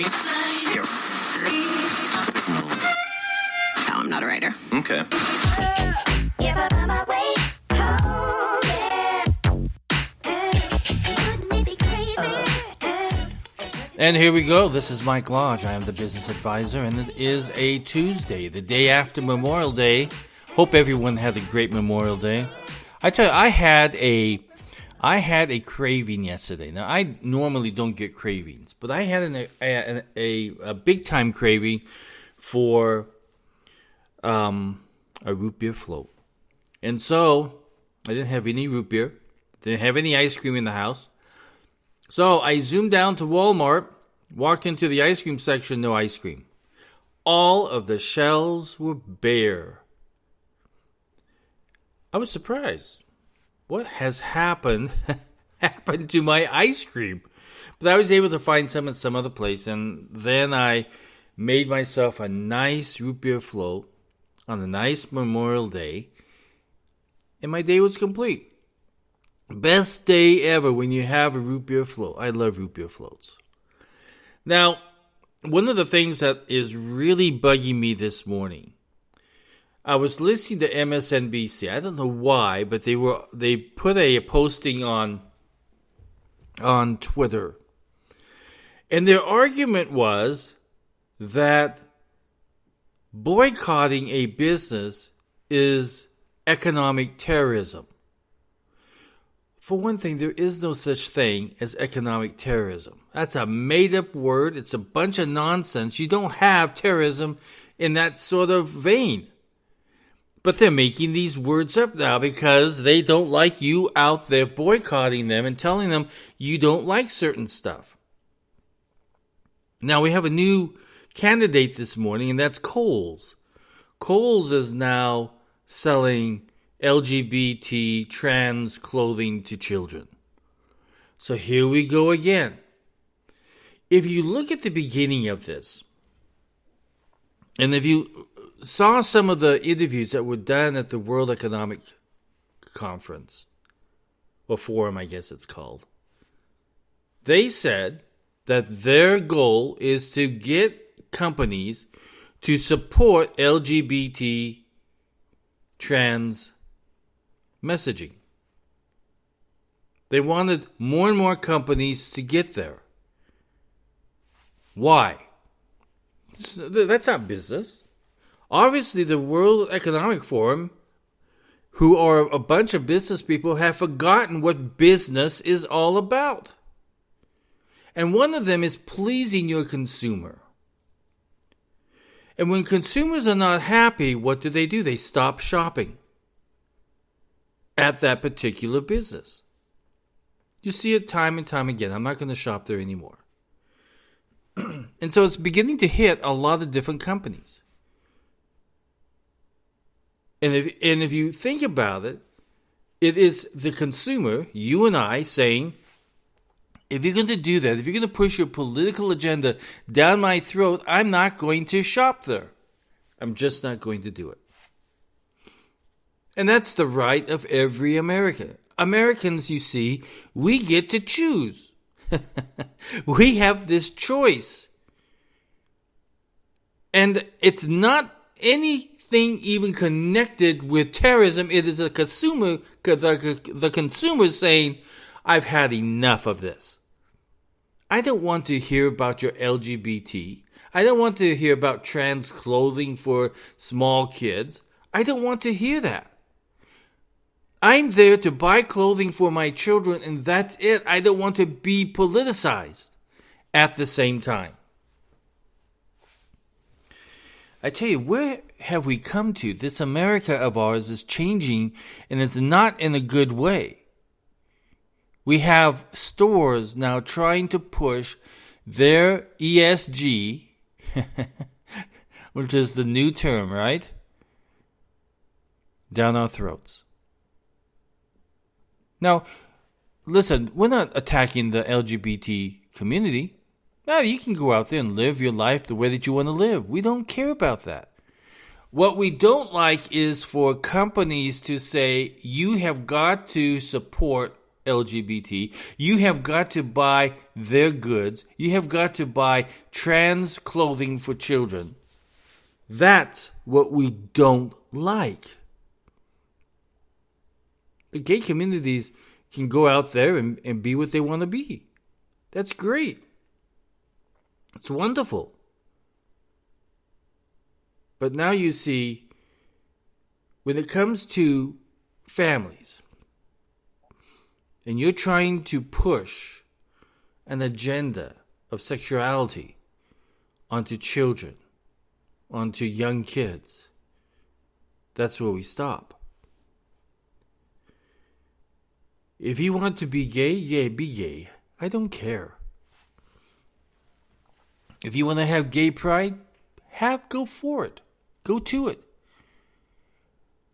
Here. No, I'm not a writer. Okay. And here we go. This is Mike Lodge. I am the business advisor, and it is a Tuesday, the day after Memorial Day. Hope everyone had a great Memorial Day. I tell you, I had a craving yesterday. Now, I normally don't get cravings, but I had a big time craving for a root beer float. And so I didn't have any root beer, didn't have any ice cream in the house. So I zoomed down to Walmart, walked into the ice cream section, no ice cream. All of the shelves were bare. I was surprised. What has happened to my ice cream? But I was able to find some at some other place, and then I made myself a nice root beer float on a nice Memorial Day, and my day was complete. Best day ever when you have a root beer float. I love root beer floats. Now, one of the things that is really bugging me this morning, I was listening to MSNBC. I don't know why, but they put a posting on Twitter. And their argument was that boycotting a business is economic terrorism. For one thing, there is no such thing as economic terrorism. That's a made-up word. It's a bunch of nonsense. You don't have terrorism in that sort of vein. But they're making these words up now because they don't like you out there boycotting them and telling them you don't like certain stuff. Now, we have a new candidate this morning, and that's Kohls. Kohls is now selling LGBT trans clothing to children. So here we go again. If you look at the beginning of this, and if you saw some of the interviews that were done at the World Economic Conference, or Forum, I guess it's called, they said that their goal is to get companies to support LGBT trans messaging. They wanted more and more companies to get there. Why? That's not business. Obviously, the World Economic Forum, who are a bunch of business people, have forgotten what business is all about. And one of them is pleasing your consumer. And when consumers are not happy, what do? They stop shopping at that particular business. You see it time and time again. I'm not going to shop there anymore. And so it's beginning to hit a lot of different companies. And if you think about it, it is the consumer, you and I, saying, if you're going to do that, if you're going to push your political agenda down my throat, I'm not going to shop there. I'm just not going to do it. And that's the right of every American. Americans, you see, we get to choose. We have this choice. And it's not anything even connected with terrorism. It is a consumer, the consumer saying, I've had enough of this. I don't want to hear about your LGBT. I don't want to hear about trans clothing for small kids. I don't want to hear that. I'm there to buy clothing for my children, and that's it. I don't want to be politicized at the same time. I tell you, where have we come to? This America of ours is changing, and it's not in a good way. We have stores now trying to push their ESG, which is the new term, right? Down our throats. Now, listen, we're not attacking the LGBT community. No, you can go out there and live your life the way that you want to live. We don't care about that. What we don't like is for companies to say, you have got to support LGBT. You have got to buy their goods. You have got to buy trans clothing for children. That's what we don't like. The gay communities can go out there and be what they want to be. That's great. It's wonderful. But now you see, when it comes to families, and you're trying to push an agenda of sexuality onto children, onto young kids, that's where we stop. If you want to be gay, yeah, be gay. I don't care. If you want to have gay pride, go for it. Go to it.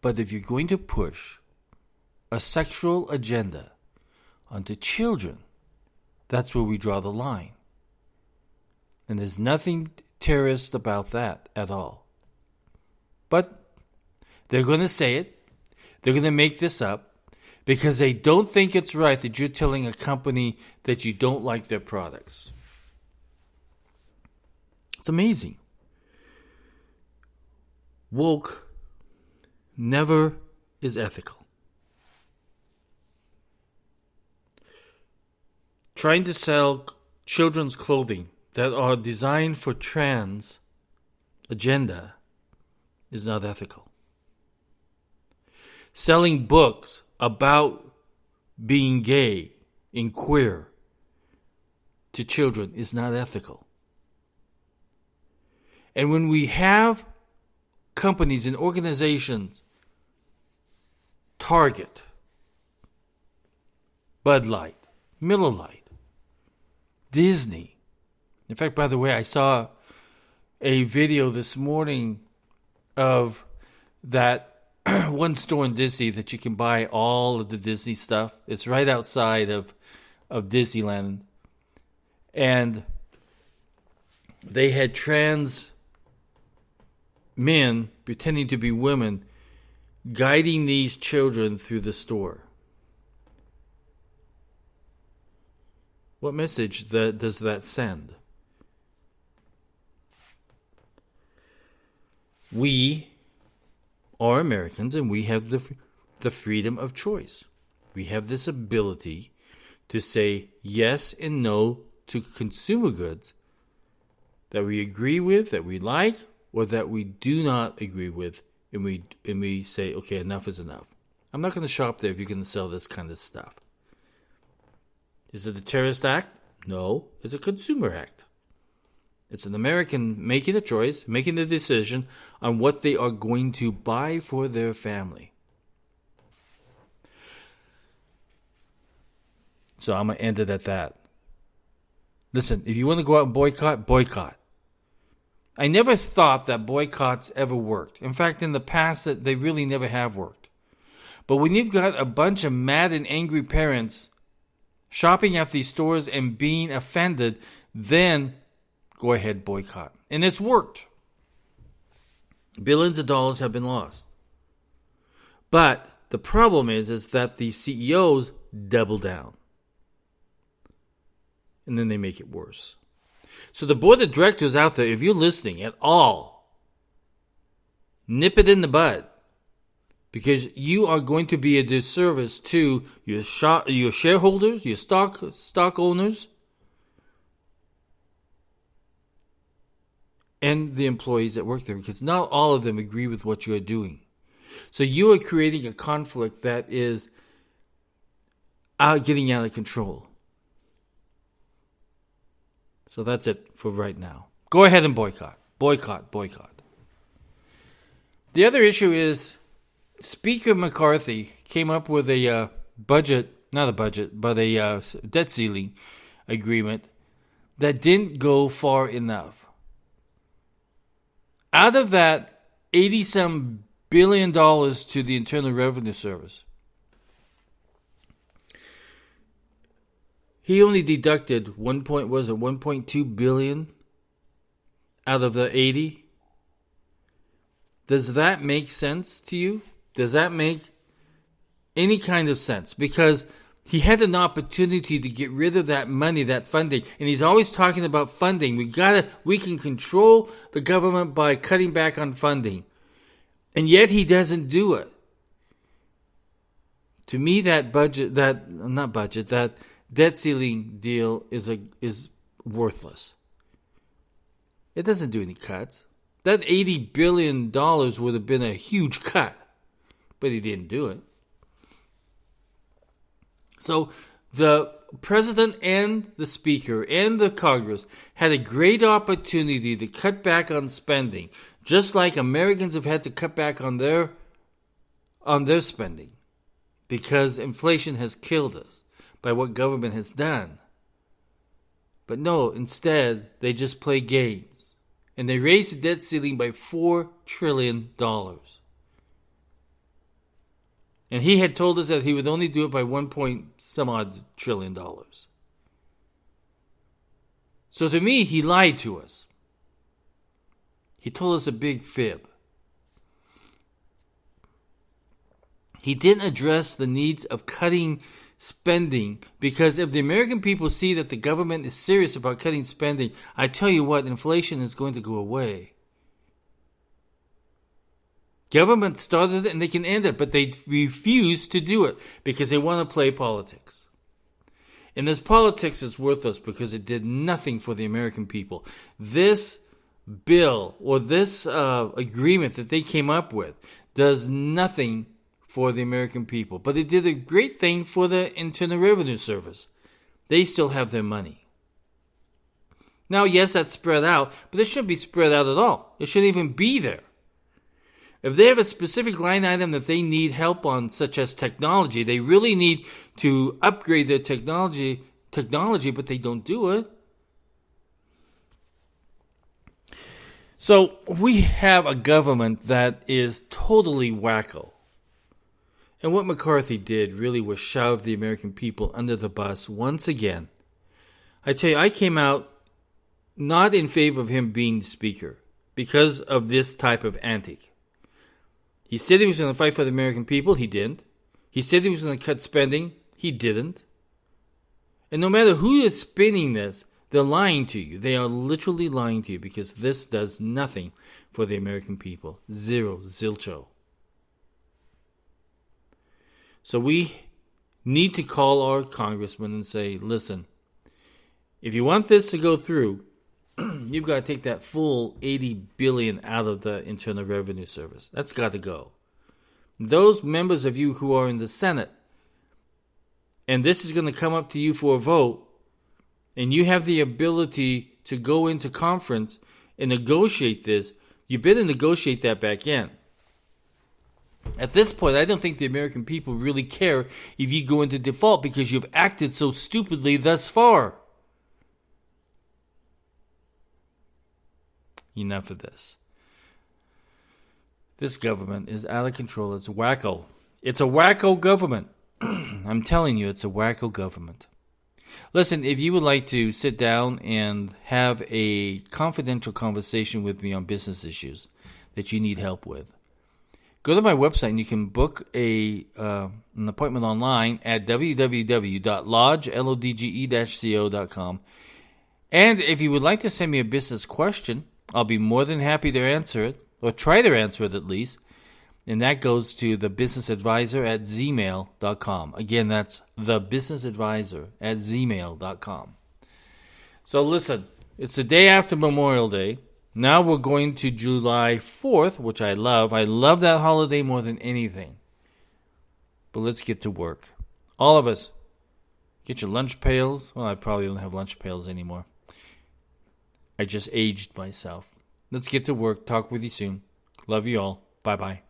But if you're going to push a sexual agenda onto children, that's where we draw the line. And there's nothing terrorist about that at all. But they're going to say it. They're going to make this up because they don't think it's right that you're telling a company that you don't like their products. It's amazing. Woke never is ethical. Trying to sell children's clothing that are designed for trans agenda is not ethical. Selling books about being gay and queer to children is not ethical. And when we have companies and organizations, Target, Bud Light, Miller Lite, Disney. In fact, by the way, I saw a video this morning of that one store in Disney that you can buy all of the Disney stuff. It's right outside of Disneyland. And they had trans men pretending to be women guiding these children through the store. What message does that send? We are Americans and we have the freedom of choice. We have this ability to say yes and no to consumer goods that we agree with, that we like, or that we do not agree with, and we say, okay, enough is enough. I'm not going to shop there if you're going to sell this kind of stuff. Is it a terrorist act? No, it's a consumer act. It's an American making a choice, making a decision on what they are going to buy for their family. So I'm going to end it at that. Listen, if you want to go out and boycott, boycott. I never thought that boycotts ever worked. In fact, in the past, that they really never have worked. But when you've got a bunch of mad and angry parents shopping at these stores and being offended, then go ahead, boycott. And it's worked. Billions of dollars have been lost. But the problem is that the CEOs double down. And then they make it worse. So the board of directors out there, if you're listening at all, nip it in the bud. Because you are going to be a disservice to your shareholders, your stock owners, and the employees that work there. Because not all of them agree with what you are doing. So you are creating a conflict that is getting out of control. So that's it for right now. Go ahead and boycott. Boycott, boycott. The other issue is Speaker McCarthy came up with a debt ceiling agreement that didn't go far enough. Out of that $80-some billion to the Internal Revenue Service, he only deducted $1.2 billion out of the 80. Does that make sense to you? Does that make any kind of sense? Because He had an opportunity to get rid of that money, that funding, and he's always talking about funding. We can control the government by cutting back on funding, and yet he doesn't do it. To me, that debt ceiling deal is worthless. It doesn't do any cuts. That $80 billion would have been a huge cut, but he didn't do it. So the president and the speaker and the Congress had a great opportunity to cut back on spending, just like Americans have had to cut back on their spending, because inflation has killed us by what government has done. But no, instead, they just play games. And they raised the debt ceiling by $4 trillion. And he had told us that he would only do it by 1-point-some-odd trillion dollars. So to me, he lied to us. He told us a big fib. He didn't address the needs of cutting spending, because if the American people see that the government is serious about cutting spending, I tell you what, inflation is going to go away. Government started it and they can end it, but they refuse to do it because they want to play politics. And this politics is worthless because it did nothing for the American people. This bill or this agreement that they came up with does nothing for the American people. But it did a great thing for the Internal Revenue Service. They still have their money. Now, yes, that's spread out, but it shouldn't be spread out at all. It shouldn't even be there. If they have a specific line item that they need help on, such as technology, they really need to upgrade their technology, but they don't do it. So we have a government that is totally wacko. And what McCarthy did really was shove the American people under the bus once again. I tell you, I came out not in favor of him being speaker because of this type of antic. He said he was going to fight for the American people. He didn't. He said he was going to cut spending. He didn't. And no matter who is spinning this, they're lying to you. They are literally lying to you because this does nothing for the American people. Zero, zilcho. So we need to call our congressman and say, listen, if you want this to go through, you've got to take that full $80 billion out of the Internal Revenue Service. That's got to go. Those members of you who are in the Senate, and this is going to come up to you for a vote, and you have the ability to go into conference and negotiate this, you better negotiate that back in. At this point, I don't think the American people really care if you go into default because you've acted so stupidly thus far. Enough of this. This government is out of control. It's wacko. It's a wacko government. I'm telling you, it's a wacko government. Listen, if you would like to sit down and have a confidential conversation with me on business issues that you need help with, go to my website and you can book an appointment online at www.lodge-co.com. And if you would like to send me a business question, I'll be more than happy to answer it, or try to answer it at least. And that goes to thebusinessadvisor at gmail.com. Again, that's thebusinessadvisor at gmail.com. So listen, it's the day after Memorial Day. Now we're going to July 4th, which I love. I love that holiday more than anything. But let's get to work. All of us, get your lunch pails. Well, I probably don't have lunch pails anymore. I just aged myself. Let's get to work. Talk with you soon. Love you all. Bye-bye.